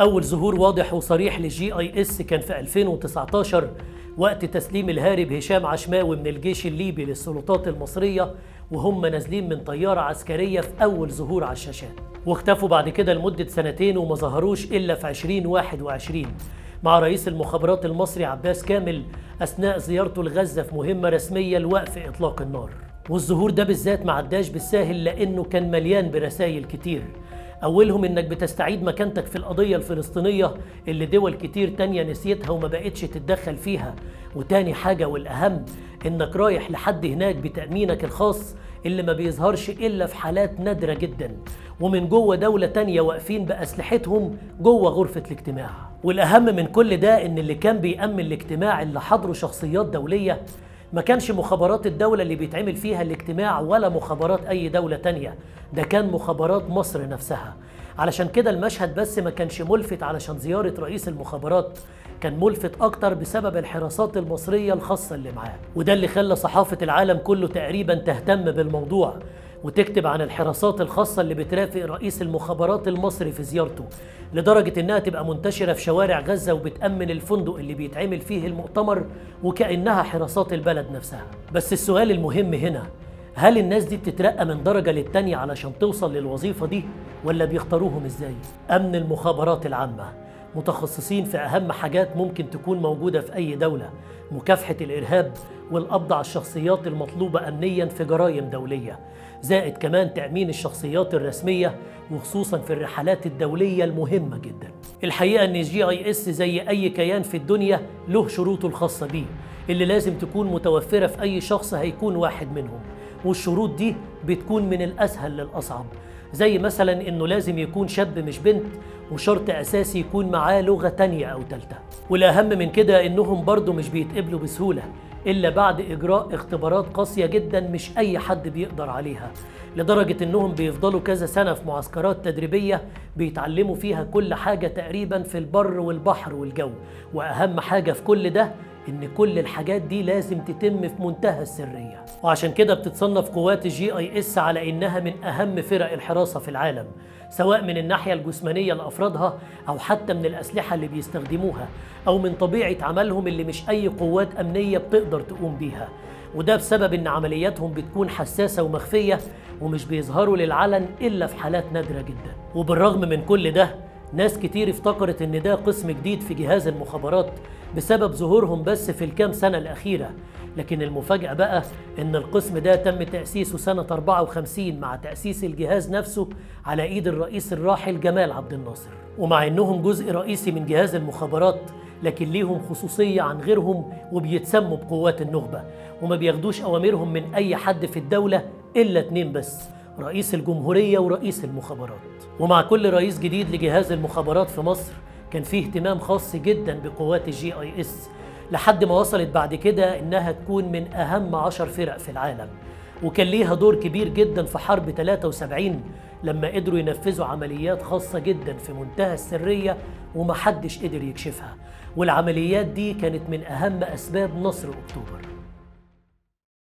أول ظهور واضح وصريح للجي اي اس كان في 2019 وقت تسليم الهارب هشام عشماوي من الجيش الليبي للسلطات المصرية وهم نازلين من طيارة عسكرية في أول ظهور على الشاشات، واختفوا بعد كده لمدة سنتين وما ظهروش إلا في 2021 مع رئيس المخابرات المصري عباس كامل أثناء زيارته لغزة في مهمة رسمية لوقف إطلاق النار. والظهور ده بالذات ما عداش بالساهل لأنه كان مليان برسائل كتير، أولهم إنك بتستعيد مكانتك في القضية الفلسطينية اللي دول كتير تانية نسيتها وما بقتش تتدخل فيها، وتاني حاجة والأهم إنك رايح لحد هناك بتأمينك الخاص اللي ما بيظهرش إلا في حالات نادرة جدا، ومن جوه دولة تانية واقفين بأسلحتهم جوه غرفة الاجتماع. والأهم من كل ده إن اللي كان بيأمن الاجتماع اللي حضره شخصيات دولية ما كانش مخابرات الدولة اللي بيتعمل فيها الاجتماع ولا مخابرات أي دولة تانية، ده كان مخابرات مصر نفسها. علشان كده المشهد بس ما كانش ملفت علشان زيارة رئيس المخابرات، كان ملفت أكتر بسبب الحراسات المصرية الخاصة اللي معاه، وده اللي خلى صحافة العالم كله تقريبا تهتم بالموضوع وتكتب عن الحراسات الخاصة اللي بترافق رئيس المخابرات المصري في زيارته، لدرجة إنها تبقى منتشرة في شوارع غزة وبتأمن الفندق اللي بيتعمل فيه المؤتمر وكأنها حراسات البلد نفسها. بس السؤال المهم هنا، هل الناس دي بتترقى من درجة للتانية علشان توصل للوظيفة دي ولا بيختاروهم إزاي؟ أمن المخابرات العامة متخصصين في أهم حاجات ممكن تكون موجودة في أي دولة، مكافحة الإرهاب والقبض على الشخصيات المطلوبة أمنياً في جرائم دولية، زائد كمان تأمين الشخصيات الرسمية وخصوصاً في الرحلات الدولية المهمة جداً. الحقيقة أن الجي اي اس زي أي كيان في الدنيا له شروطه الخاصة بيه اللي لازم تكون متوفرة في أي شخص هيكون واحد منهم، والشروط دي بتكون من الأسهل للأصعب، زي مثلا إنه لازم يكون شاب مش بنت، وشرط أساسي يكون معاه لغة تانية أو تالتة. والأهم من كده إنهم برضو مش بيتقبلوا بسهولة إلا بعد إجراء اختبارات قاسية جدا مش أي حد بيقدر عليها، لدرجة إنهم بيفضلوا كذا سنة في معسكرات تدريبية بيتعلموا فيها كل حاجة تقريبا في البر والبحر والجو، وأهم حاجة في كل ده إن كل الحاجات دي لازم تتم في منتهى السرية. وعشان كده بتتصنف قوات الجي اي اس على إنها من أهم فرق الحراسة في العالم، سواء من الناحية الجسمانية لأفرادها أو حتى من الأسلحة اللي بيستخدموها أو من طبيعة عملهم اللي مش أي قوات أمنية بتقدر تقوم بيها، وده بسبب إن عملياتهم بتكون حساسة ومخفية ومش بيظهروا للعلن إلا في حالات نادرة جدا. وبالرغم من كل ده ناس كتير افتكرت إن ده قسم جديد في جهاز المخابرات بسبب ظهورهم بس في الكام سنة الأخيرة، لكن المفاجأة بقى إن القسم ده تم تأسيسه سنة 54 مع تأسيس الجهاز نفسه على إيد الرئيس الراحل جمال عبد الناصر. ومع إنهم جزء رئيسي من جهاز المخابرات لكن ليهم خصوصية عن غيرهم وبيتسموا بقوات النخبة، وما بياخدوش أوامرهم من أي حد في الدولة إلا 2 بس، رئيس الجمهورية ورئيس المخابرات. ومع كل رئيس جديد لجهاز المخابرات في مصر كان فيه اهتمام خاص جدا بقوات الجي اي اس، لحد ما وصلت بعد كده انها تكون من اهم 10 فرق في العالم، وكان ليها دور كبير جدا في حرب 73 لما قدروا ينفذوا عمليات خاصة جدا في منتهى السرية ومحدش قدر يكشفها، والعمليات دي كانت من اهم اسباب نصر اكتوبر.